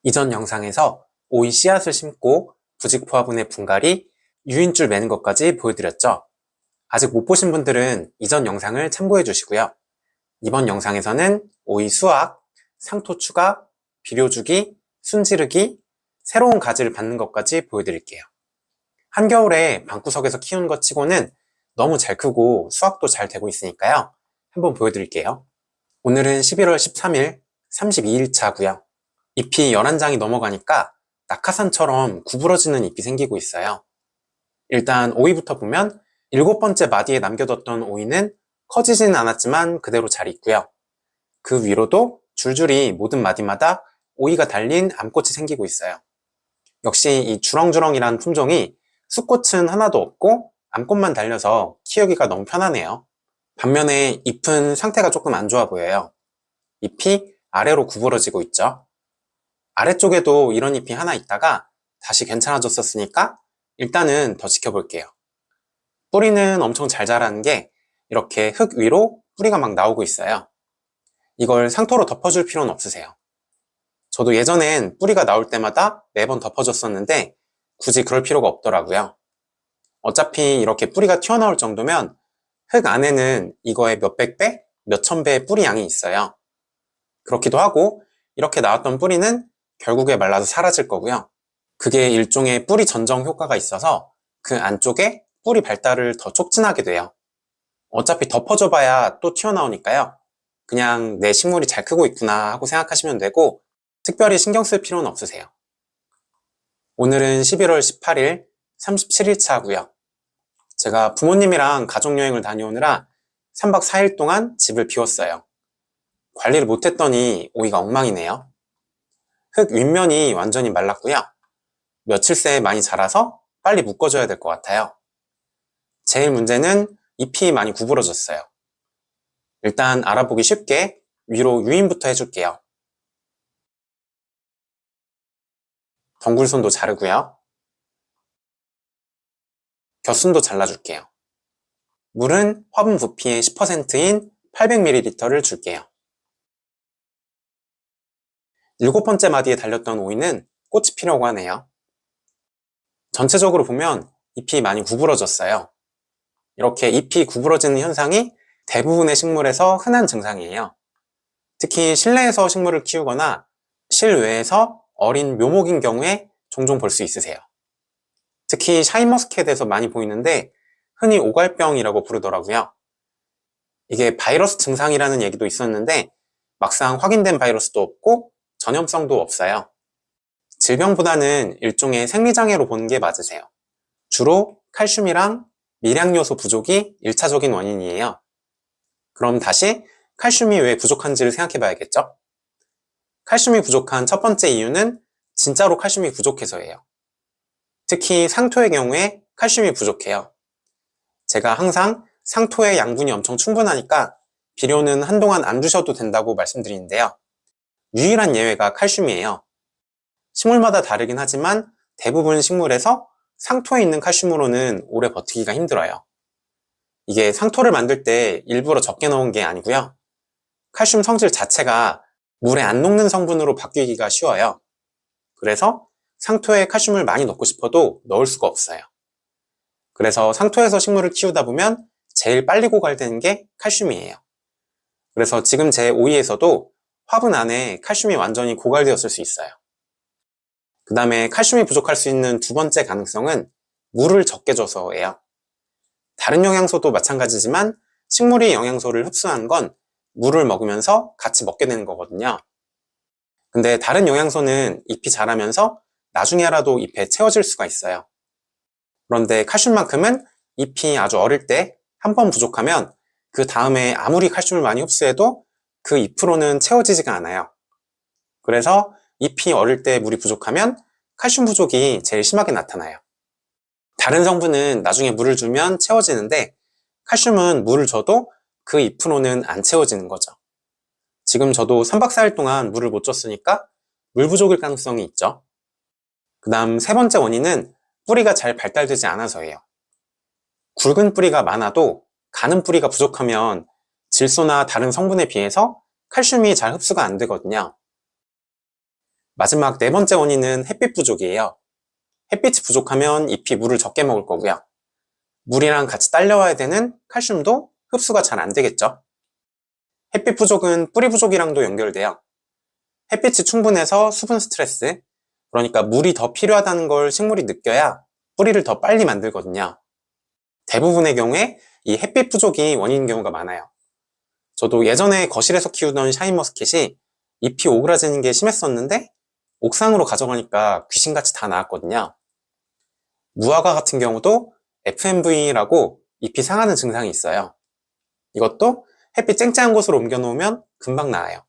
이전 영상에서 오이 씨앗을 심고 부직포화분의 분갈이, 유인줄 매는 것까지 보여드렸죠. 아직 못 보신 분들은 이전 영상을 참고해 주시고요. 이번 영상에서는 오이 수확, 상토 추가, 비료 주기, 순지르기, 새로운 가지를 받는 것까지 보여드릴게요. 한겨울에 방구석에서 키우는 것 치고는 너무 잘 크고 수확도 잘 되고 있으니까요. 한번 보여드릴게요. 오늘은 11월 13일 32일차고요. 잎이 11장이 넘어가니까 낙하산처럼 구부러지는 잎이 생기고 있어요. 일단 오이부터 보면 7번째 마디에 남겨뒀던 오이는 커지지는 않았지만 그대로 잘 있고요. 그 위로도 줄줄이 모든 마디마다 오이가 달린 암꽃이 생기고 있어요. 역시 이 주렁주렁이란 품종이 숫꽃은 하나도 없고 암꽃만 달려서 키우기가 너무 편하네요. 반면에 잎은 상태가 조금 안 좋아 보여요. 잎이 아래로 구부러지고 있죠. 아래쪽에도 이런 잎이 하나 있다가 다시 괜찮아졌었으니까 일단은 더 지켜볼게요. 뿌리는 엄청 잘 자라는 게 이렇게 흙 위로 뿌리가 막 나오고 있어요. 이걸 상토로 덮어줄 필요는 없으세요. 저도 예전엔 뿌리가 나올 때마다 매번 덮어줬었는데 굳이 그럴 필요가 없더라고요. 어차피 이렇게 뿌리가 튀어나올 정도면 흙 안에는 이거의 몇백 배, 몇천 배의 뿌리 양이 있어요. 그렇기도 하고 이렇게 나왔던 뿌리는 결국에 말라서 사라질 거고요. 그게 일종의 뿌리 전정 효과가 있어서 그 안쪽에 뿌리 발달을 더 촉진하게 돼요. 어차피 덮어줘봐야 또 튀어나오니까요. 그냥 내 식물이 잘 크고 있구나 하고 생각하시면 되고 특별히 신경 쓸 필요는 없으세요. 오늘은 11월 18일 37일차고요. 제가 부모님이랑 가족여행을 다녀오느라 3박 4일 동안 집을 비웠어요. 관리를 못했더니 오이가 엉망이네요. 흙 윗면이 완전히 말랐고요. 며칠 새에 많이 자라서 빨리 묶어줘야 될 것 같아요. 제일 문제는 잎이 많이 구부러졌어요. 일단 알아보기 쉽게 위로 유인부터 해줄게요. 덩굴손도 자르고요. 곁순도 잘라줄게요. 물은 화분 부피의 10%인 800ml를 줄게요. 7번째 마디에 달렸던 오이는 꽃이 피려고 하네요. 전체적으로 보면 잎이 많이 구부러졌어요. 이렇게 잎이 구부러지는 현상이 대부분의 식물에서 흔한 증상이에요. 특히 실내에서 식물을 키우거나 실외에서 어린 묘목인 경우에 종종 볼 수 있으세요. 특히 샤인머스켓에서 많이 보이는데 흔히 오갈병이라고 부르더라고요. 이게 바이러스 증상이라는 얘기도 있었는데 막상 확인된 바이러스도 없고 전염성도 없어요. 질병보다는 일종의 생리장애로 보는 게 맞으세요. 주로 칼슘이랑 미량요소 부족이 1차적인 원인이에요. 그럼 다시 칼슘이 왜 부족한지를 생각해 봐야겠죠? 칼슘이 부족한 첫 번째 이유는 진짜로 칼슘이 부족해서예요. 특히 상토의 경우에 칼슘이 부족해요. 제가 항상 상토의 양분이 엄청 충분하니까 비료는 한동안 안 주셔도 된다고 말씀드리는데요. 유일한 예외가 칼슘이에요. 식물마다 다르긴 하지만 대부분 식물에서 상토에 있는 칼슘으로는 오래 버티기가 힘들어요. 이게 상토를 만들 때 일부러 적게 넣은 게 아니고요. 칼슘 성질 자체가 물에 안 녹는 성분으로 바뀌기가 쉬워요. 그래서 상토에 칼슘을 많이 넣고 싶어도 넣을 수가 없어요. 그래서 상토에서 식물을 키우다 보면 제일 빨리 고갈되는 게 칼슘이에요. 그래서 지금 제 오이에서도 화분 안에 칼슘이 완전히 고갈되었을 수 있어요. 그 다음에 칼슘이 부족할 수 있는 두 번째 가능성은 물을 적게 줘서예요. 다른 영양소도 마찬가지지만 식물이 영양소를 흡수하는 건 물을 먹으면서 같이 먹게 되는 거거든요. 근데 다른 영양소는 잎이 자라면서 나중에라도 잎에 채워질 수가 있어요. 그런데 칼슘만큼은 잎이 아주 어릴 때 한 번 부족하면 그 다음에 아무리 칼슘을 많이 흡수해도 그 잎으로는 채워지지가 않아요. 그래서 잎이 어릴 때 물이 부족하면 칼슘 부족이 제일 심하게 나타나요. 다른 성분은 나중에 물을 주면 채워지는데 칼슘은 물을 줘도 그 잎으로는 안 채워지는 거죠. 지금 저도 3박 4일 동안 물을 못 줬으니까 물 부족일 가능성이 있죠. 그 다음 세 번째 원인은 뿌리가 잘 발달되지 않아서예요. 굵은 뿌리가 많아도 가는 뿌리가 부족하면 질소나 다른 성분에 비해서 칼슘이 잘 흡수가 안 되거든요. 마지막 네 번째 원인은 햇빛 부족이에요. 햇빛이 부족하면 잎이 물을 적게 먹을 거고요. 물이랑 같이 딸려와야 되는 칼슘도 흡수가 잘 안 되겠죠. 햇빛 부족은 뿌리 부족이랑도 연결돼요. 햇빛이 충분해서 수분 스트레스, 그러니까 물이 더 필요하다는 걸 식물이 느껴야 뿌리를 더 빨리 만들거든요. 대부분의 경우에 이 햇빛 부족이 원인인 경우가 많아요. 저도 예전에 거실에서 키우던 샤인머스켓이 잎이 오그라지는 게 심했었는데 옥상으로 가져가니까 귀신같이 다 나왔거든요. 무화과 같은 경우도 FMV라고 잎이 상하는 증상이 있어요. 이것도 햇빛 쨍쨍한 곳으로 옮겨 놓으면 금방 나아요.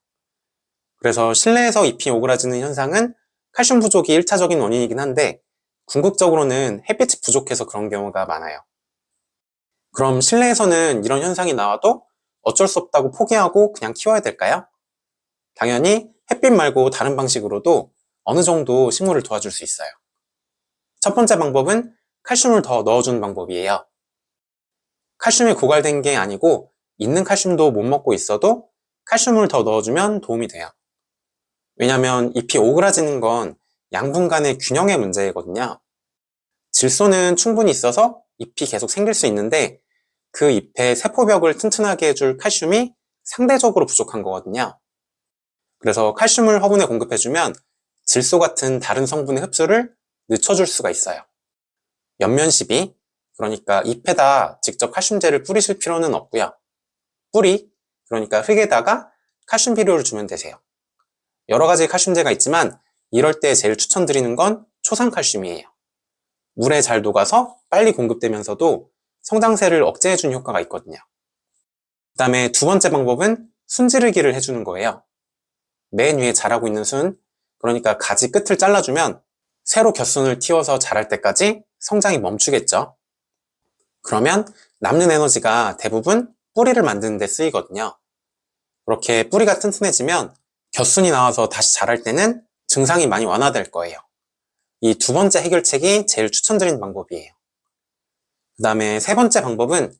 그래서 실내에서 잎이 오그라지는 현상은 칼슘 부족이 1차적인 원인이긴 한데 궁극적으로는 햇빛이 부족해서 그런 경우가 많아요. 그럼 실내에서는 이런 현상이 나와도 어쩔 수 없다고 포기하고 그냥 키워야 될까요? 당연히 햇빛 말고 다른 방식으로도 어느 정도 식물을 도와줄 수 있어요. 첫 번째 방법은 칼슘을 더 넣어주는 방법이에요. 칼슘이 고갈된 게 아니고 있는 칼슘도 못 먹고 있어도 칼슘을 더 넣어주면 도움이 돼요. 왜냐면 잎이 오그라지는 건 양분 간의 균형의 문제거든요. 질소는 충분히 있어서 잎이 계속 생길 수 있는데 그 잎의 세포벽을 튼튼하게 해줄 칼슘이 상대적으로 부족한 거거든요. 그래서 칼슘을 화분에 공급해주면 질소 같은 다른 성분의 흡수를 늦춰줄 수가 있어요. 옆면 시비, 그러니까 잎에다 직접 칼슘제를 뿌리실 필요는 없고요. 뿌리, 그러니까 흙에다가 칼슘 비료를 주면 되세요. 여러 가지 칼슘제가 있지만 이럴 때 제일 추천드리는 건 초산칼슘이에요. 물에 잘 녹아서 빨리 공급되면서도 성장세를 억제해주는 효과가 있거든요. 그 다음에 두 번째 방법은 순지르기를 해주는 거예요. 맨 위에 자라고 있는 순, 그러니까 가지 끝을 잘라주면 새로 곁순을 틔워서 자랄 때까지 성장이 멈추겠죠. 그러면 남는 에너지가 대부분 뿌리를 만드는 데 쓰이거든요. 그렇게 뿌리가 튼튼해지면 곁순이 나와서 다시 자랄 때는 증상이 많이 완화될 거예요. 이 두 번째 해결책이 제일 추천드리는 방법이에요. 그 다음에 세 번째 방법은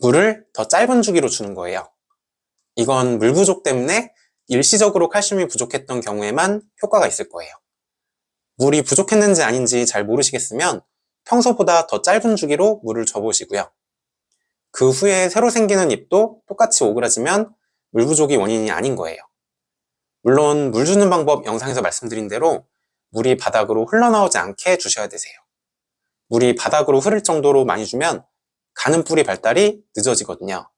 물을 더 짧은 주기로 주는 거예요. 이건 물 부족 때문에 일시적으로 칼슘이 부족했던 경우에만 효과가 있을 거예요. 물이 부족했는지 아닌지 잘 모르시겠으면 평소보다 더 짧은 주기로 물을 줘보시고요. 그 후에 새로 생기는 잎도 똑같이 오그라지면 물 부족이 원인이 아닌 거예요. 물론 물 주는 방법 영상에서 말씀드린 대로 물이 바닥으로 흘러나오지 않게 주셔야 되세요. 물이 바닥으로 흐를 정도로 많이 주면 가는 뿌리 발달이 늦어지거든요.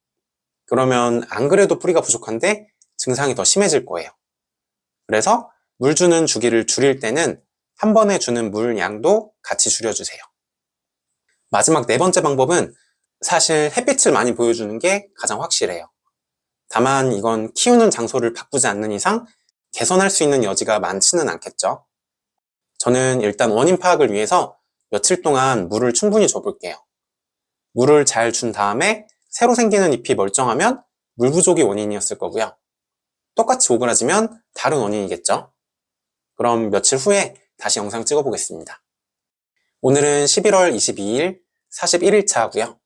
그러면 안 그래도 뿌리가 부족한데 증상이 더 심해질 거예요. 그래서 물 주는 주기를 줄일 때는 한 번에 주는 물 양도 같이 줄여주세요. 마지막 네 번째 방법은 사실 햇빛을 많이 보여주는 게 가장 확실해요. 다만 이건 키우는 장소를 바꾸지 않는 이상 개선할 수 있는 여지가 많지는 않겠죠. 저는 일단 원인 파악을 위해서 며칠 동안 물을 충분히 줘볼게요. 물을 잘 준 다음에 새로 생기는 잎이 멀쩡하면 물 부족이 원인이었을 거고요. 똑같이 오그라지면 다른 원인이겠죠. 그럼 며칠 후에 다시 영상 찍어보겠습니다. 오늘은 11월 22일 41일차고요.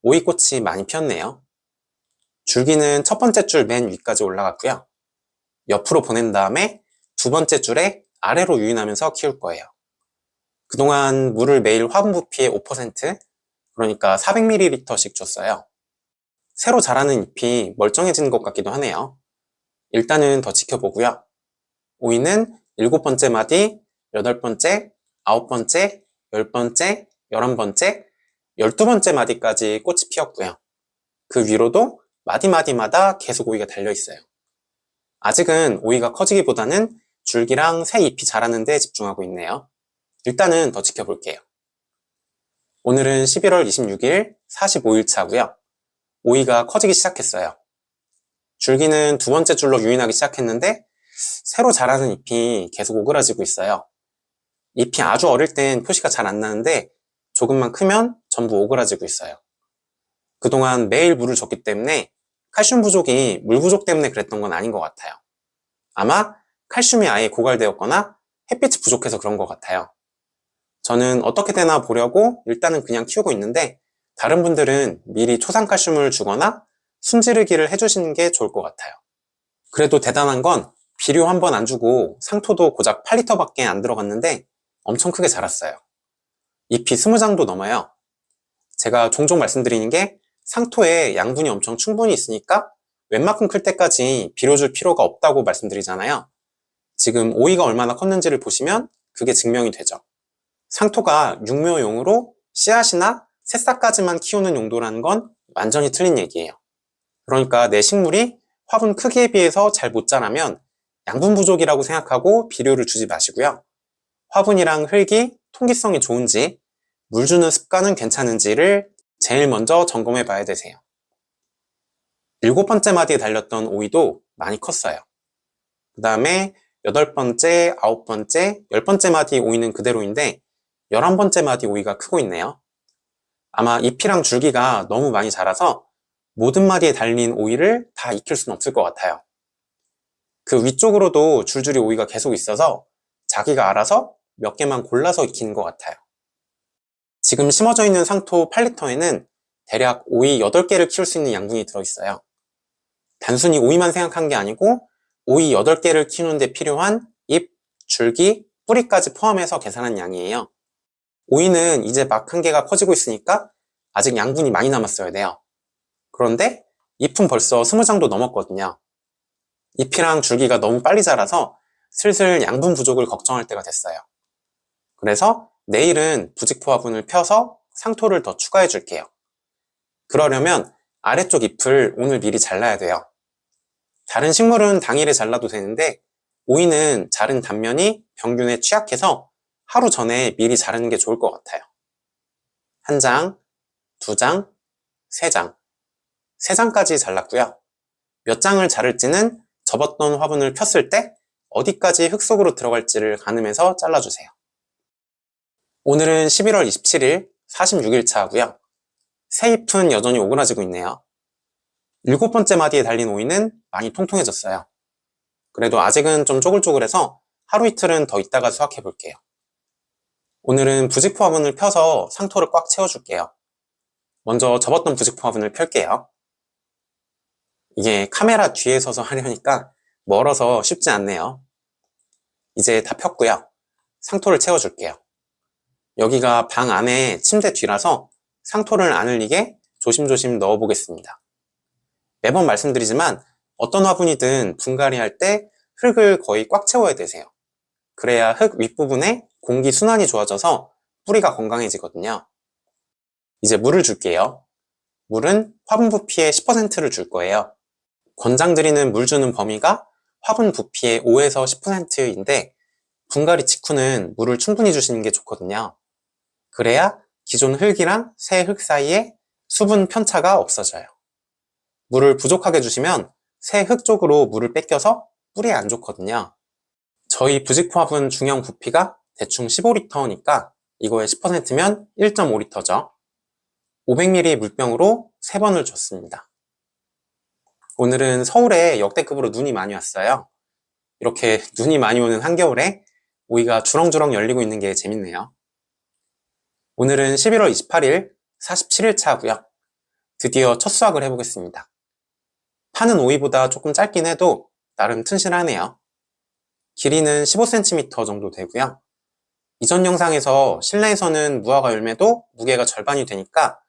오이꽃이 많이 피었네요. 줄기는 첫 번째 줄 맨 위까지 올라갔고요. 옆으로 보낸 다음에 두 번째 줄에 아래로 유인하면서 키울 거예요. 그동안 물을 매일 화분 부피의 5%, 그러니까 400ml씩 줬어요. 새로 자라는 잎이 멀쩡해지는 것 같기도 하네요. 일단은 더 지켜보고요. 오이는 7번째 마디, 8번째, 9번째, 10번째, 11번째, 12번째 마디까지 꽃이 피었고요. 그 위로도 마디마디마다 계속 오이가 달려있어요. 아직은 오이가 커지기보다는 줄기랑 새 잎이 자라는 데 집중하고 있네요. 일단은 더 지켜볼게요. 오늘은 11월 26일 45일차고요. 오이가 커지기 시작했어요. 줄기는 두 번째 줄로 유인하기 시작했는데 새로 자라는 잎이 계속 오그라지고 있어요. 잎이 아주 어릴 땐 표시가 잘 안 나는데 조금만 크면 전부 오그라지고 있어요. 그동안 매일 물을 줬기 때문에 칼슘 부족이 물 부족 때문에 그랬던 건 아닌 것 같아요. 아마 칼슘이 아예 고갈되었거나 햇빛이 부족해서 그런 것 같아요. 저는 어떻게 되나 보려고 일단은 그냥 키우고 있는데 다른 분들은 미리 초산칼슘을 주거나 순지르기를 해주시는 게 좋을 것 같아요. 그래도 대단한 건 비료 한 번 안 주고 상토도 고작 8리터밖에 안 들어갔는데 엄청 크게 자랐어요. 잎이 20장도 넘어요. 제가 종종 말씀드리는 게 상토에 양분이 엄청 충분히 있으니까 웬만큼 클 때까지 비료 줄 필요가 없다고 말씀드리잖아요. 지금 오이가 얼마나 컸는지를 보시면 그게 증명이 되죠. 상토가 육묘용으로 씨앗이나 새싹까지만 키우는 용도라는 건 완전히 틀린 얘기예요. 그러니까 내 식물이 화분 크기에 비해서 잘 못 자라면 양분 부족이라고 생각하고 비료를 주지 마시고요. 화분이랑 흙이 통기성이 좋은지, 물 주는 습관은 괜찮은지를 제일 먼저 점검해 봐야 되세요. 7번째 마디에 달렸던 오이도 많이 컸어요. 그 다음에 8번째, 9번째, 10번째 마디 오이는 그대로인데 11번째 마디 오이가 크고 있네요. 아마 잎이랑 줄기가 너무 많이 자라서 모든 마디에 달린 오이를 다 익힐 수는 없을 것 같아요. 그 위쪽으로도 줄줄이 오이가 계속 있어서 자기가 알아서 몇 개만 골라서 익히는 것 같아요. 지금 심어져 있는 상토 8리터에는 대략 오이 8개를 키울 수 있는 양분이 들어있어요. 단순히 오이만 생각한 게 아니고 오이 8개를 키우는데 필요한 잎, 줄기, 뿌리까지 포함해서 계산한 양이에요. 오이는 이제 막 한 개가 커지고 있으니까 아직 양분이 많이 남았어야 돼요. 그런데 잎은 벌써 20장도 넘었거든요. 잎이랑 줄기가 너무 빨리 자라서 슬슬 양분 부족을 걱정할 때가 됐어요. 그래서 내일은 부직포 화분을 펴서 상토를 더 추가해 줄게요. 그러려면 아래쪽 잎을 오늘 미리 잘라야 돼요. 다른 식물은 당일에 잘라도 되는데 오이는 자른 단면이 병균에 취약해서 하루 전에 미리 자르는 게 좋을 것 같아요. 1장, 2장, 3장, 3장까지 잘랐고요. 몇 장을 자를지는 접었던 화분을 폈을 때 어디까지 흙 속으로 들어갈지를 가늠해서 잘라주세요. 오늘은 11월 27일 46일차 하고요. 새 잎은 여전히 오그라지고 있네요. 7번째 마디에 달린 오이는 많이 통통해졌어요. 그래도 아직은 좀 쪼글쪼글해서 하루 이틀은 더 있다가 수확해 볼게요. 오늘은 부직포 화분을 펴서 상토를 꽉 채워줄게요. 먼저 접었던 부직포 화분을 펼게요. 이게 카메라 뒤에 서서 하려니까 멀어서 쉽지 않네요. 이제 다 폈고요. 상토를 채워줄게요. 여기가 방 안에 침대 뒤라서 상토를 안 흘리게 조심조심 넣어보겠습니다. 매번 말씀드리지만 어떤 화분이든 분갈이 할 때 흙을 거의 꽉 채워야 되세요. 그래야 흙 윗부분에 공기 순환이 좋아져서 뿌리가 건강해지거든요. 이제 물을 줄게요. 물은 화분 부피의 10%를 줄 거예요. 권장드리는 물 주는 범위가 화분 부피의 5에서 10%인데 분갈이 직후는 물을 충분히 주시는 게 좋거든요. 그래야 기존 흙이랑 새 흙 사이에 수분 편차가 없어져요. 물을 부족하게 주시면 새 흙 쪽으로 물을 뺏겨서 뿌리에 안 좋거든요. 저희 부직포 화분 중형 부피가 대충 15리터니까 이거의 10%면 1.5리터죠. 500ml 물병으로 3번을 줬습니다. 오늘은 서울에 역대급으로 눈이 많이 왔어요. 이렇게 눈이 많이 오는 한겨울에 오이가 주렁주렁 열리고 있는 게 재밌네요. 오늘은 11월 28일 47일차 하고요. 드디어 첫 수확을 해보겠습니다. 파는 오이보다 조금 짧긴 해도 나름 튼실하네요. 길이는 15cm 정도 되고요. 이전 영상에서 실내에서는 무화과 열매도 무게가 절반이 되니까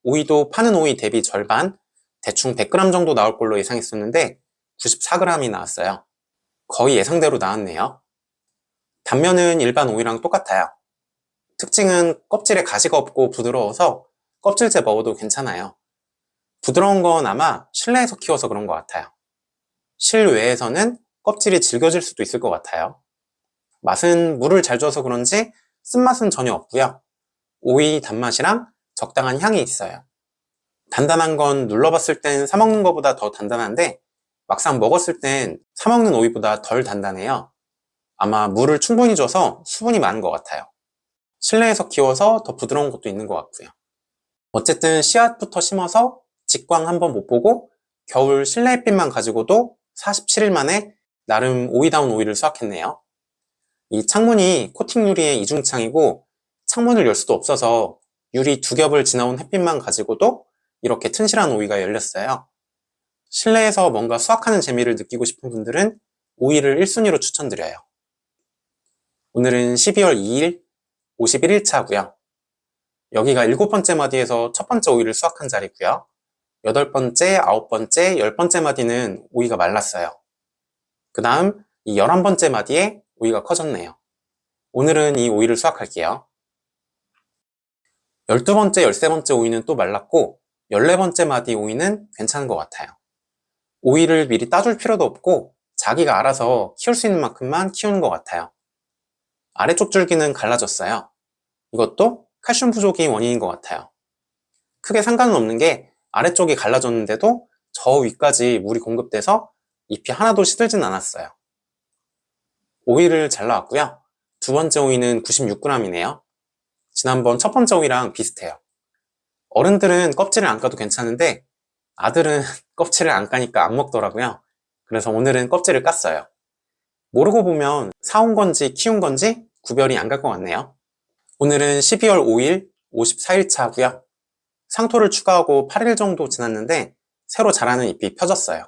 오이도 파는 오이 대비 절반, 대충 100g 정도 나올 걸로 예상했었는데 94g이 나왔어요. 거의 예상대로 나왔네요. 단면은 일반 오이랑 똑같아요. 특징은 껍질에 가시가 없고 부드러워서 껍질째 먹어도 괜찮아요. 부드러운 건 아마 실내에서 키워서 그런 것 같아요. 실외에서는 껍질이 질겨질 수도 있을 것 같아요. 맛은 물을 잘 줘서 그런지 쓴맛은 전혀 없고요. 오이 단맛이랑 적당한 향이 있어요. 단단한 건 눌러봤을 땐 사먹는 것보다 더 단단한데 막상 먹었을 땐 사먹는 오이보다 덜 단단해요. 아마 물을 충분히 줘서 수분이 많은 것 같아요. 실내에서 키워서 더 부드러운 것도 있는 것 같고요. 어쨌든 씨앗부터 심어서 직광 한번 못 보고 겨울 실내 햇빛만 가지고도 47일 만에 나름 오이다운 오이를 수확했네요. 이 창문이 코팅 유리의 이중창이고 창문을 열 수도 없어서 유리 2겹을 지나온 햇빛만 가지고도 이렇게 튼실한 오이가 열렸어요. 실내에서 뭔가 수확하는 재미를 느끼고 싶은 분들은 오이를 1순위로 추천드려요. 오늘은 12월 2일 51일차고요. 여기가 7번째 마디에서 첫 번째 오이를 수확한 자리고요. 8번째, 9번째, 10번째 마디는 오이가 말랐어요. 그 다음 이 11번째 마디에 오이가 커졌네요. 오늘은 이 오이를 수확할게요. 12번째, 13번째 오이는 또 말랐고 14번째 마디 오이는 괜찮은 것 같아요. 오이를 미리 따줄 필요도 없고 자기가 알아서 키울 수 있는 만큼만 키우는 것 같아요. 아래쪽 줄기는 갈라졌어요. 이것도 칼슘 부족이 원인인 것 같아요. 크게 상관은 없는 게 아래쪽이 갈라졌는데도 저 위까지 물이 공급돼서 잎이 하나도 시들진 않았어요. 오이를 잘라왔고요. 두 번째 오이는 96g이네요. 지난번 첫 번째 오이랑 비슷해요. 어른들은 껍질을 안 까도 괜찮은데 아들은 껍질을 안 까니까 안 먹더라고요. 그래서 오늘은 껍질을 깠어요. 모르고 보면 사온 건지 키운 건지 구별이 안 갈 것 같네요. 오늘은 12월 5일 54일차고요. 상토를 추가하고 8일 정도 지났는데 새로 자라는 잎이 펴졌어요.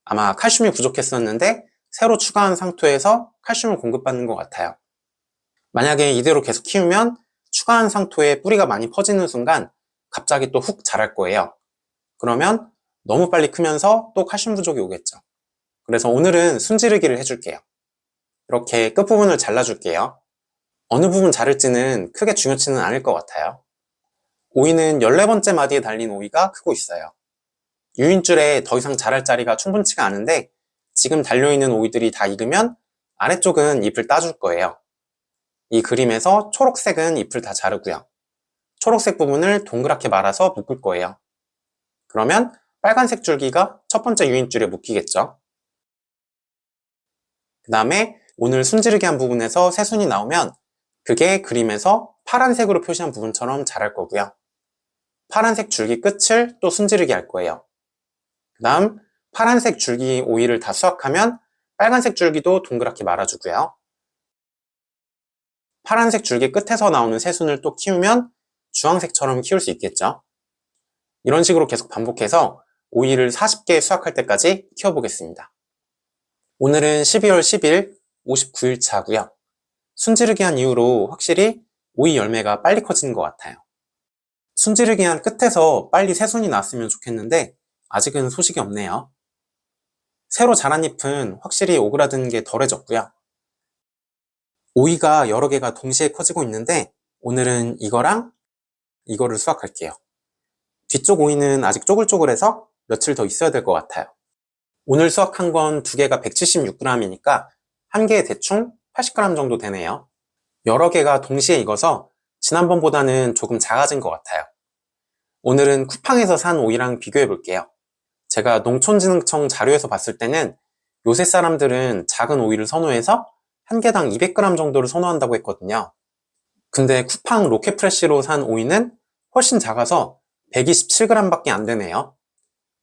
아마 칼슘이 부족했었는데 새로 추가한 상토에서 칼슘을 공급받는 것 같아요. 만약에 이대로 계속 키우면 추가한 상토에 뿌리가 많이 퍼지는 순간 갑자기 또 훅 자랄 거예요. 그러면 너무 빨리 크면서 또 칼슘 부족이 오겠죠. 그래서 오늘은 순지르기를 해줄게요. 이렇게 끝부분을 잘라줄게요. 어느 부분 자를지는 크게 중요치는 않을 것 같아요. 오이는 14번째 마디에 달린 오이가 크고 있어요. 유인줄에 더 이상 자랄 자리가 충분치가 않은데 지금 달려있는 오이들이 다 익으면 아래쪽은 잎을 따줄 거예요. 이 그림에서 초록색은 잎을 다 자르고요. 초록색 부분을 동그랗게 말아서 묶을 거예요. 그러면 빨간색 줄기가 첫 번째 유인줄에 묶이겠죠. 그 다음에 오늘 순지르기 한 부분에서 새순이 나오면 그게 그림에서 파란색으로 표시한 부분처럼 자랄 거고요. 파란색 줄기 끝을 또 순지르기 할 거예요. 그 다음 파란색 줄기 오이를 다 수확하면 빨간색 줄기도 동그랗게 말아주고요. 파란색 줄기 끝에서 나오는 새순을 또 키우면 주황색처럼 키울 수 있겠죠. 이런 식으로 계속 반복해서 오이를 40개 수확할 때까지 키워보겠습니다. 오늘은 12월 10일 59일차고요. 순지르기 한 이후로 확실히 오이 열매가 빨리 커지는 것 같아요. 순지르기 한 끝에서 빨리 새순이 났으면 좋겠는데 아직은 소식이 없네요. 새로 자란 잎은 확실히 오그라드는 게 덜해졌고요. 오이가 여러 개가 동시에 커지고 있는데 오늘은 이거랑 이거를 수확할게요. 뒤쪽 오이는 아직 쪼글쪼글해서 며칠 더 있어야 될 것 같아요. 오늘 수확한 건 두 개가 176g이니까 한 개에 대충 80g 정도 되네요. 여러 개가 동시에 익어서 지난번보다는 조금 작아진 것 같아요. 오늘은 쿠팡에서 산 오이랑 비교해 볼게요. 제가 농촌진흥청 자료에서 봤을 때는 요새 사람들은 작은 오이를 선호해서 한 개당 200g 정도를 선호한다고 했거든요. 근데 쿠팡 로켓프레쉬로 산 오이는 훨씬 작아서 127g 밖에 안 되네요.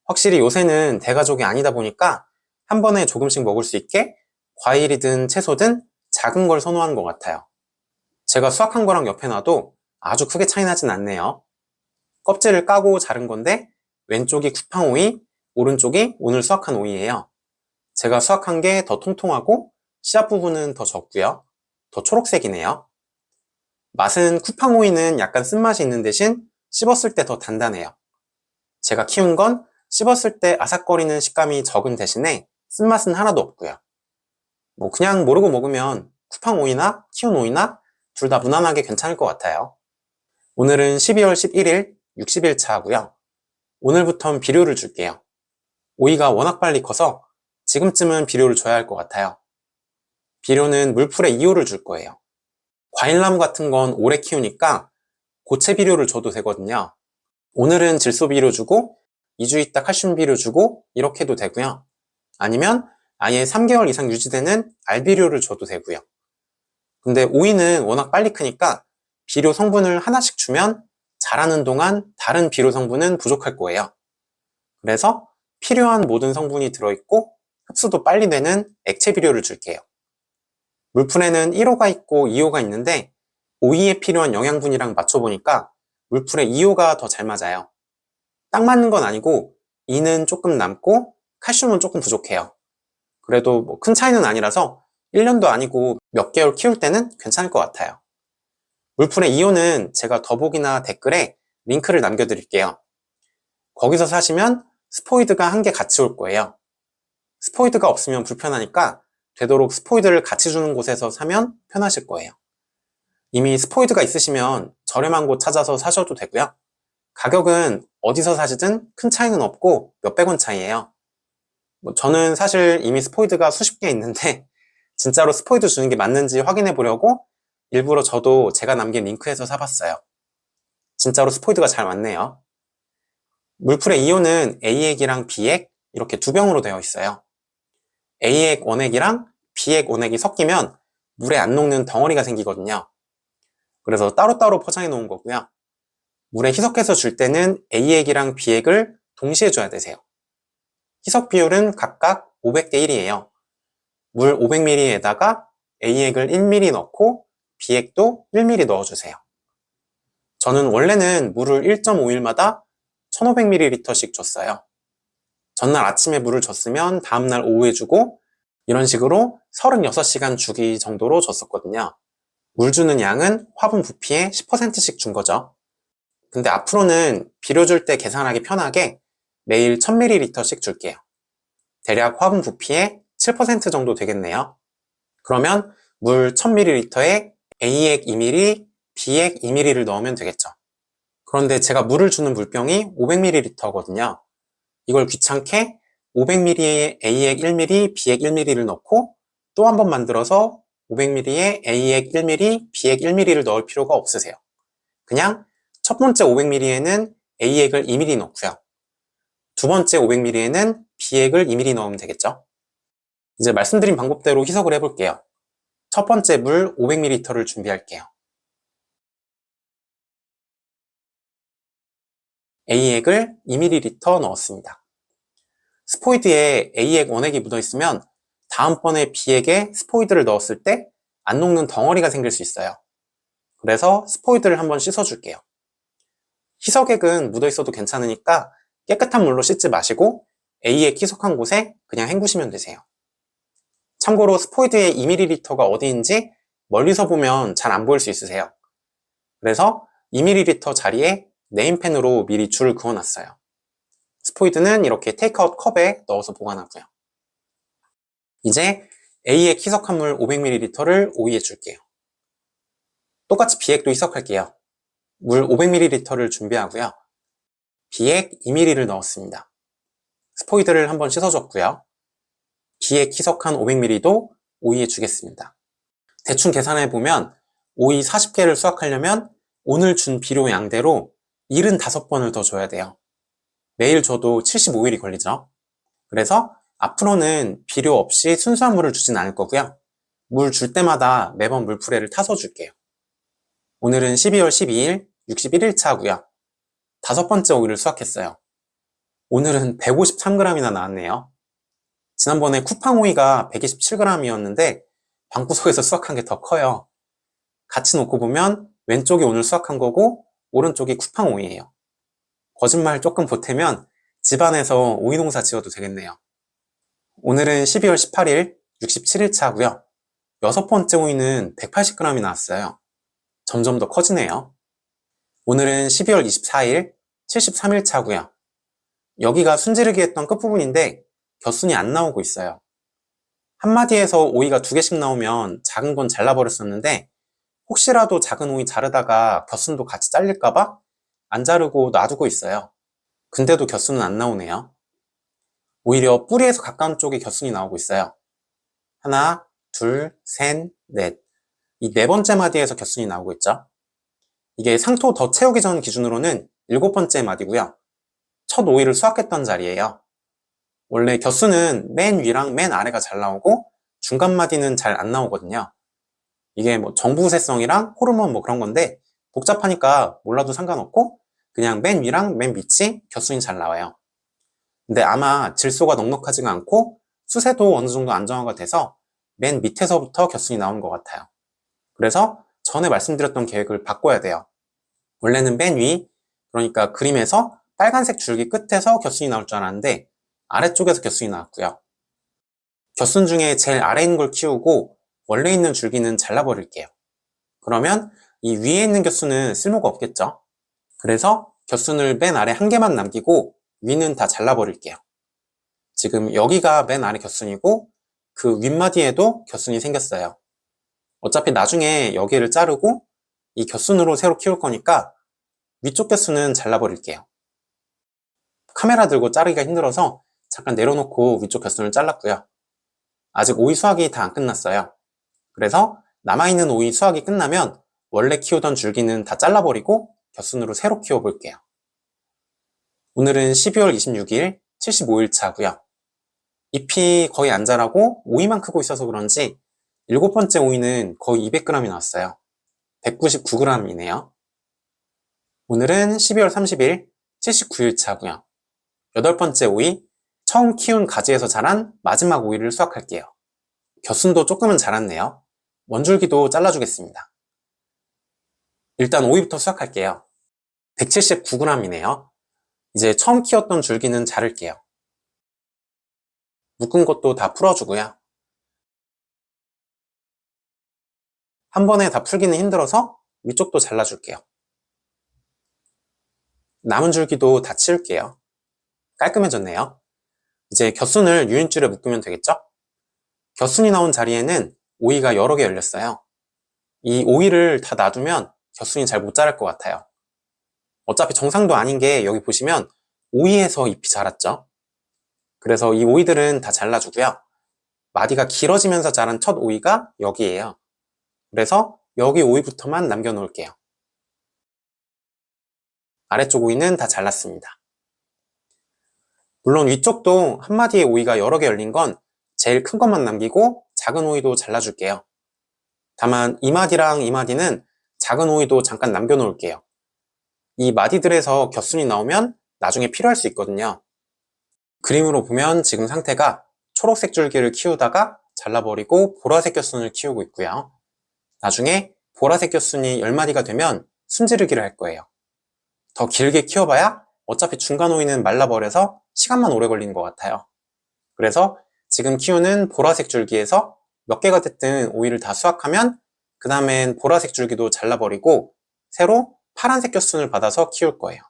확실히 요새는 대가족이 아니다 보니까 한 번에 조금씩 먹을 수 있게 과일이든 채소든 작은 걸 선호하는 것 같아요. 제가 수확한 거랑 옆에 놔도 아주 크게 차이 나진 않네요. 껍질을 까고 자른 건데 왼쪽이 쿠팡 오이, 오른쪽이 오늘 수확한 오이예요. 제가 수확한 게 더 통통하고 씨앗 부분은 더 적고요. 더 초록색이네요. 맛은 쿠팡 오이는 약간 쓴맛이 있는 대신 씹었을 때 더 단단해요. 제가 키운 건 씹었을 때 아삭거리는 식감이 적은 대신에 쓴맛은 하나도 없고요. 그냥 모르고 먹으면 쿠팡 오이나 키운 오이나 둘 다 무난하게 괜찮을 것 같아요. 오늘은 12월 11일 60일차고요. 오늘부턴 비료를 줄게요. 오이가 워낙 빨리 커서 지금쯤은 비료를 줘야 할 것 같아요. 비료는 물풀에 2호를 줄 거예요. 과일나무 같은 건 오래 키우니까 고체 비료를 줘도 되거든요. 오늘은 질소 비료 주고 2주 있다 칼슘 비료 주고 이렇게 해도 되고요. 아니면 아예 3개월 이상 유지되는 알비료를 줘도 되고요. 근데 오이는 워낙 빨리 크니까 비료 성분을 하나씩 주면 자라는 동안 다른 비료 성분은 부족할 거예요. 그래서 필요한 모든 성분이 들어있고 흡수도 빨리 되는 액체 비료를 줄게요. 물풀에는 1호가 있고 2호가 있는데 오이에 필요한 영양분이랑 맞춰보니까 물풀에 2호가 더 잘 맞아요. 딱 맞는 건 아니고 E는 조금 남고 칼슘은 조금 부족해요. 그래도 뭐 큰 차이는 아니라서 1년도 아니고 몇 개월 키울 때는 괜찮을 것 같아요. 물풀의 이용은 제가 더보기나 댓글에 링크를 남겨드릴게요. 거기서 사시면 스포이드가 한 개 같이 올 거예요. 스포이드가 없으면 불편하니까 되도록 스포이드를 같이 주는 곳에서 사면 편하실 거예요. 이미 스포이드가 있으시면 저렴한 곳 찾아서 사셔도 되고요. 가격은 어디서 사시든 큰 차이는 없고 몇백 원 차이예요. 저는 사실 이미 스포이드가 수십 개 있는데 진짜로 스포이드 주는 게 맞는지 확인해 보려고 일부러 저도 제가 남긴 링크에서 사봤어요. 진짜로 스포이드가 잘 맞네요. 물풀의 이온은 A액이랑 B액 이렇게 두 병으로 되어 있어요. A액 원액이랑 B액 원액이 섞이면 물에 안 녹는 덩어리가 생기거든요. 그래서 따로따로 포장해 놓은 거고요. 물에 희석해서 줄 때는 A액이랑 B액을 동시에 줘야 되세요. 희석 비율은 각각 500대 1이에요. 물 500ml에다가 A액을 1ml 넣고 B액도 1ml 넣어주세요. 저는 원래는 물을 1.5일마다 1500ml씩 줬어요. 전날 아침에 물을 줬으면 다음날 오후에 주고 이런 식으로 36시간 주기 정도로 줬었거든요. 물 주는 양은 화분 부피의 10%씩 준 거죠. 근데 앞으로는 비료 줄 때 계산하기 편하게 매일 1000ml씩 줄게요. 대략 화분 부피의 7% 정도 되겠네요. 그러면 물 1000ml에 A액 2ml, B액 2ml를 넣으면 되겠죠. 그런데 제가 물을 주는 물병이 500ml거든요. 이걸 귀찮게 500ml에 A액 1ml, B액 1ml를 넣고 또 한 번 만들어서 500ml에 A액 1ml, B액 1ml를 넣을 필요가 없으세요. 그냥 첫 번째 500ml에는 A액을 2ml 넣고요. 두 번째 500ml에는 B액을 2ml 넣으면 되겠죠. 이제 말씀드린 방법대로 희석을 해볼게요. 첫 번째 물 500ml를 준비할게요. A액을 2ml 넣었습니다. 스포이드에 A액 원액이 묻어있으면 다음번에 B액에 스포이드를 넣었을 때 안 녹는 덩어리가 생길 수 있어요. 그래서 스포이드를 한번 씻어줄게요. 희석액은 묻어있어도 괜찮으니까 깨끗한 물로 씻지 마시고 A액 희석한 곳에 그냥 헹구시면 되세요. 참고로 스포이드의 2ml가 어디인지 멀리서 보면 잘 안 보일 수 있으세요. 그래서 2ml 자리에 네임펜으로 미리 줄을 그어놨어요. 스포이드는 이렇게 테이크아웃 컵에 넣어서 보관하고요. 이제 A액 희석한 물 500ml를 오이에 줄게요. 똑같이 B액도 희석할게요. 물 500ml를 준비하고요. B액 2ml를 넣었습니다. 스포이드를 한번 씻어줬고요. B액 희석한 500ml도 오이에 주겠습니다. 대충 계산해보면 오이 40개를 수확하려면 오늘 준 비료 양대로 75번을 더 줘야 돼요. 매일 줘도 75일이 걸리죠. 그래서 앞으로는 비료 없이 순수한 물을 주진 않을 거고요. 물 줄 때마다 매번 물풀이를 타서 줄게요. 오늘은 12월 12일 61일차고요. 다섯 번째 오이를 수확했어요. 오늘은 153g이나 나왔네요. 지난번에 쿠팡 오이가 127g이었는데 방구석에서 수확한 게 더 커요. 같이 놓고 보면 왼쪽이 오늘 수확한 거고 오른쪽이 쿠팡 오이예요. 거짓말 조금 보태면 집안에서 오이 농사 지어도 되겠네요. 오늘은 12월 18일 67일차고요. 여섯 번째 오이는 180g이 나왔어요. 점점 더 커지네요. 오늘은 12월 24일 73일차고요. 여기가 순지르기 했던 끝부분인데 겹순이 안 나오고 있어요. 한 마디에서 오이가 두 개씩 나오면 작은 건 잘라버렸었는데 혹시라도 작은 오이 자르다가 겹순도 같이 잘릴까봐 안 자르고 놔두고 있어요. 근데도 겹순은 안 나오네요. 오히려 뿌리에서 가까운 쪽에 겹순이 나오고 있어요. 하나, 둘, 셋, 넷. 이 네 번째 마디에서 겹순이 나오고 있죠. 이게 상토 더 채우기 전 기준으로는 일곱 번째 마디고요. 첫 오이를 수확했던 자리예요. 원래 겹순은 맨 위랑 맨 아래가 잘 나오고 중간 마디는 잘 안 나오거든요. 이게 뭐 정부세성이랑 호르몬 뭐 그런 건데 복잡하니까 몰라도 상관없고 그냥 맨 위랑 맨 밑이 겹순이 잘 나와요. 근데 아마 질소가 넉넉하지가 않고 수세도 어느 정도 안정화가 돼서 맨 밑에서부터 겹순이 나오는 것 같아요. 그래서 전에 말씀드렸던 계획을 바꿔야 돼요. 원래는 맨 위, 그러니까 그림에서 빨간색 줄기 끝에서 겹순이 나올 줄 알았는데 아래쪽에서 겹순이 나왔고요. 겨순 중에 제일 아래에 있는 걸 키우고 원래 있는 줄기는 잘라버릴게요. 그러면 이 위에 있는 겨순은 쓸모가 없겠죠? 그래서 겨순을 맨 아래 한 개만 남기고 위는 다 잘라버릴게요. 지금 여기가 맨 아래 겨순이고 그 윗마디에도 겨순이 생겼어요. 어차피 나중에 여기를 자르고 이 겨순으로 새로 키울 거니까 위쪽 겨순은 잘라버릴게요. 카메라 들고 자르기가 힘들어서 잠깐 내려놓고 위쪽 겨순을 잘랐고요. 아직 오이 수확이 다 안 끝났어요. 그래서 남아있는 오이 수확이 끝나면 원래 키우던 줄기는 다 잘라버리고 겨순으로 새로 키워볼게요. 오늘은 12월 26일 75일 차고요. 잎이 거의 안 자라고 오이만 크고 있어서 그런지 7번째 오이는 거의 200g이 나왔어요. 199g이네요. 오늘은 12월 30일 79일 차고요. 8번째 오이, 처음 키운 가지에서 자란 마지막 오이를 수확할게요. 겨순도 조금은 자랐네요. 원줄기도 잘라주겠습니다. 일단 오이부터 수확할게요. 179g이네요. 이제 처음 키웠던 줄기는 자를게요. 묶은 것도 다 풀어주고요. 한 번에 다 풀기는 힘들어서 위쪽도 잘라줄게요. 남은 줄기도 다 치울게요. 깔끔해졌네요. 이제 겨순을 유인줄에 묶으면 되겠죠? 겨순이 나온 자리에는 오이가 여러 개 열렸어요. 이 오이를 다 놔두면 겨순이 잘 못 자랄 것 같아요. 어차피 정상도 아닌 게 여기 보시면 오이에서 잎이 자랐죠? 그래서 이 오이들은 다 잘라주고요. 마디가 길어지면서 자란 첫 오이가 여기예요. 그래서 여기 오이부터만 남겨놓을게요. 아래쪽 오이는 다 잘랐습니다. 물론 위쪽도 한 마디의 오이가 여러 개 열린 건 제일 큰 것만 남기고 작은 오이도 잘라줄게요. 다만 이 마디랑 이 마디는 작은 오이도 잠깐 남겨놓을게요. 이 마디들에서 겨순이 나오면 나중에 필요할 수 있거든요. 그림으로 보면 지금 상태가 초록색 줄기를 키우다가 잘라버리고 보라색 겨순을 키우고 있고요. 나중에 보라색 겨순이 10마디가 되면 숨지르기를 할 거예요. 더 길게 키워봐야 어차피 중간 오이는 말라버려서 시간만 오래 걸리는 것 같아요. 그래서 지금 키우는 보라색 줄기에서 몇 개가 됐든 오이를 다 수확하면 그 다음엔 보라색 줄기도 잘라버리고 새로 파란색 겨순을 받아서 키울 거예요.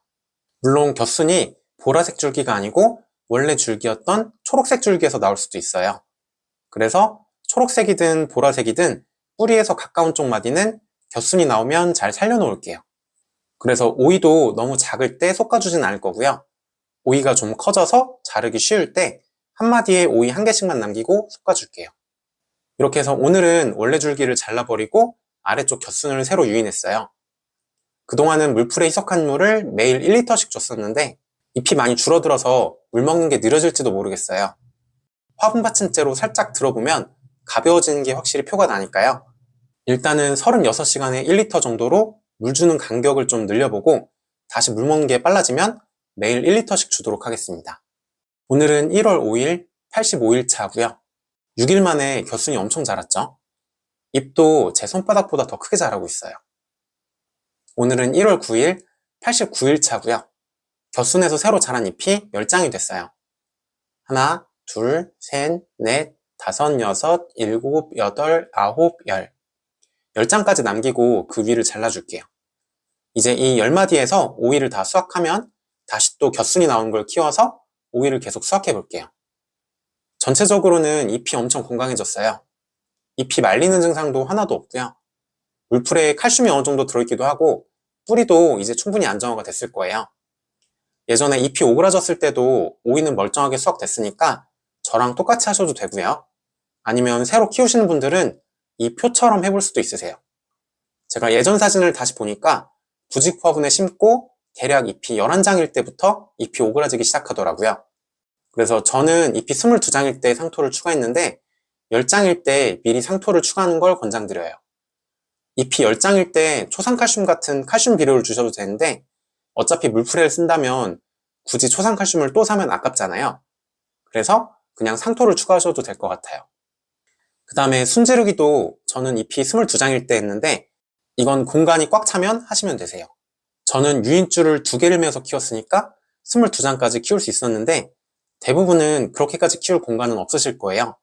물론 겨순이 보라색 줄기가 아니고 원래 줄기였던 초록색 줄기에서 나올 수도 있어요. 그래서 초록색이든 보라색이든 뿌리에서 가까운 쪽 마디는 겨순이 나오면 잘 살려놓을게요. 그래서 오이도 너무 작을 때 솎아주진 않을 거고요. 오이가 좀 커져서 자르기 쉬울 때 한 마디에 오이 한 개씩만 남기고 솎아줄게요. 이렇게 해서 오늘은 원래 줄기를 잘라버리고 아래쪽 겨순을 새로 유인했어요. 그동안은 물풀에 희석한 물을 매일 1리터씩 줬었는데 잎이 많이 줄어들어서 물 먹는 게 느려질지도 모르겠어요. 화분 받침대로 살짝 들어보면 가벼워지는 게 확실히 표가 나니까요. 일단은 36시간에 1리터 정도로 물 주는 간격을 좀 늘려보고 다시 물 먹는 게 빨라지면 매일 1리터씩 주도록 하겠습니다. 오늘은 1월 5일 85일 차고요. 6일 만에 겨순이 엄청 자랐죠? 잎도 제 손바닥보다 더 크게 자라고 있어요. 오늘은 1월 9일 89일 차고요. 겨순에서 새로 자란 잎이 10장이 됐어요. 하나, 둘, 셋, 넷, 다섯, 여섯, 일곱, 여덟, 아홉, 열. 10장까지 남기고 그 위를 잘라줄게요. 이제 이 10마디에서 오이를 다 수확하면 다시 또 겨순이 나온 걸 키워서 오이를 계속 수확해 볼게요. 전체적으로는 잎이 엄청 건강해졌어요. 잎이 말리는 증상도 하나도 없고요. 물풀에 칼슘이 어느 정도 들어있기도 하고 뿌리도 이제 충분히 안정화가 됐을 거예요. 예전에 잎이 오그라졌을 때도 오이는 멀쩡하게 수확됐으니까 저랑 똑같이 하셔도 되고요. 아니면 새로 키우시는 분들은 이 표처럼 해볼 수도 있으세요. 제가 예전 사진을 다시 보니까 부직 화분에 심고 대략 잎이 11장일 때부터 잎이 오그라지기 시작하더라고요. 그래서 저는 잎이 22장일 때 상토를 추가했는데 10장일 때 미리 상토를 추가하는 걸 권장드려요. 잎이 10장일 때 초산칼슘 같은 칼슘 비료를 주셔도 되는데 어차피 물풀이를 쓴다면 굳이 초산칼슘을 또 사면 아깝잖아요. 그래서 그냥 상토를 추가하셔도 될 것 같아요. 그 다음에 순지르기도 저는 잎이 22장일 때 했는데 이건 공간이 꽉 차면 하시면 되세요. 저는 유인줄을 2개를 매서 키웠으니까 22장까지 키울 수 있었는데 대부분은 그렇게까지 키울 공간은 없으실 거예요.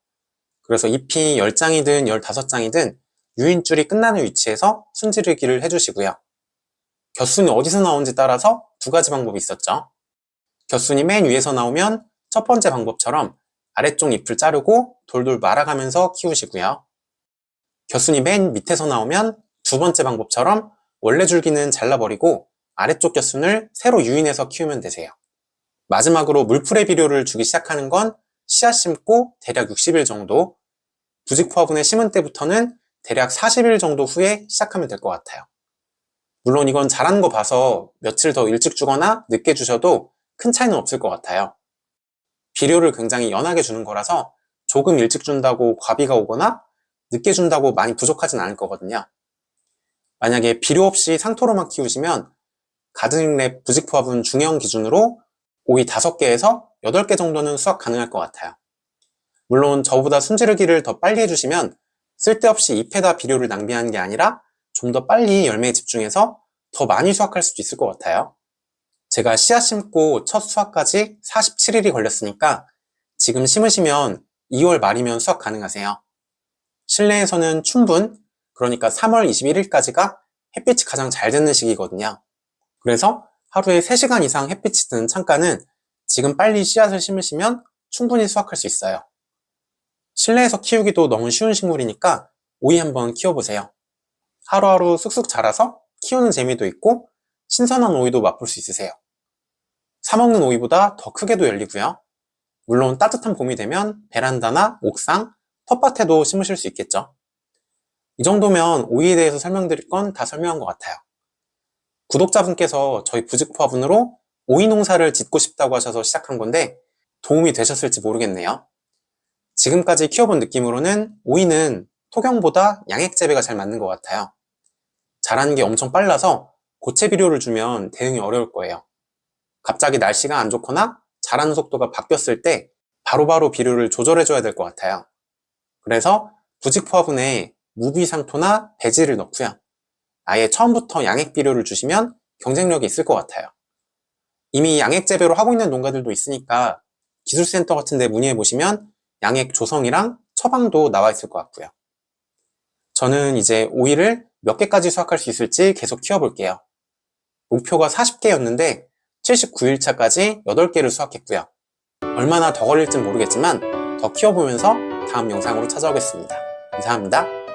그래서 잎이 10장이든 15장이든 유인줄이 끝나는 위치에서 순지르기를 해주시고요. 겨순이 어디서 나오는지 따라서 두 가지 방법이 있었죠. 겨순이 맨 위에서 나오면 첫 번째 방법처럼 아래쪽 잎을 자르고 돌돌 말아가면서 키우시고요. 겨순이 맨 밑에서 나오면 두 번째 방법처럼 원래 줄기는 잘라버리고 아래쪽 겨순을 새로 유인해서 키우면 되세요. 마지막으로 물풀의 비료를 주기 시작하는 건 씨앗 심고 대략 60일 정도, 부직 화분에 심은 때부터는 대략 40일 정도 후에 시작하면 될 것 같아요. 물론 이건 자라는 거 봐서 며칠 더 일찍 주거나 늦게 주셔도 큰 차이는 없을 것 같아요. 비료를 굉장히 연하게 주는 거라서 조금 일찍 준다고 과비가 오거나 늦게 준다고 많이 부족하진 않을 거거든요. 만약에 비료 없이 상토로만 키우시면 가드닝랩 부직포화분 중형 기준으로 오이 5개에서 8개 정도는 수확 가능할 것 같아요. 물론 저보다 순지르기를 더 빨리 해주시면 쓸데없이 잎에다 비료를 낭비하는 게 아니라 좀 더 빨리 열매에 집중해서 더 많이 수확할 수도 있을 것 같아요. 제가 씨앗 심고 첫 수확까지 47일이 걸렸으니까 지금 심으시면 2월 말이면 수확 가능하세요. 실내에서는 춘분, 그러니까 3월 21일까지가 햇빛이 가장 잘 드는 시기거든요. 그래서 하루에 3시간 이상 햇빛이 드는 창가는 지금 빨리 씨앗을 심으시면 충분히 수확할 수 있어요. 실내에서 키우기도 너무 쉬운 식물이니까 오이 한번 키워보세요. 하루하루 쑥쑥 자라서 키우는 재미도 있고 신선한 오이도 맛볼 수 있으세요. 사 먹는 오이보다 더 크게도 열리고요. 물론 따뜻한 봄이 되면 베란다나 옥상, 텃밭에도 심으실 수 있겠죠. 이 정도면 오이에 대해서 설명드릴 건 다 설명한 것 같아요. 구독자분께서 저희 부직포화분으로 오이 농사를 짓고 싶다고 하셔서 시작한 건데 도움이 되셨을지 모르겠네요. 지금까지 키워본 느낌으로는 오이는 토경보다 양액 재배가 잘 맞는 것 같아요. 자라는 게 엄청 빨라서 고체 비료를 주면 대응이 어려울 거예요. 갑자기 날씨가 안 좋거나 자라는 속도가 바뀌었을 때 바로바로 비료를 조절해줘야 될 것 같아요. 그래서 부직포화분에 무비상토나 배지를 넣고요. 아예 처음부터 양액 비료를 주시면 경쟁력이 있을 것 같아요. 이미 양액 재배로 하고 있는 농가들도 있으니까 기술센터 같은 데 문의해 보시면 양액 조성이랑 처방도 나와 있을 것 같고요. 저는 이제 오이를 몇 개까지 수확할 수 있을지 계속 키워볼게요. 목표가 40개였는데 79일차까지 8개를 수확했고요. 얼마나 더 걸릴진 모르겠지만 더 키워보면서 다음 영상으로 찾아오겠습니다. 감사합니다.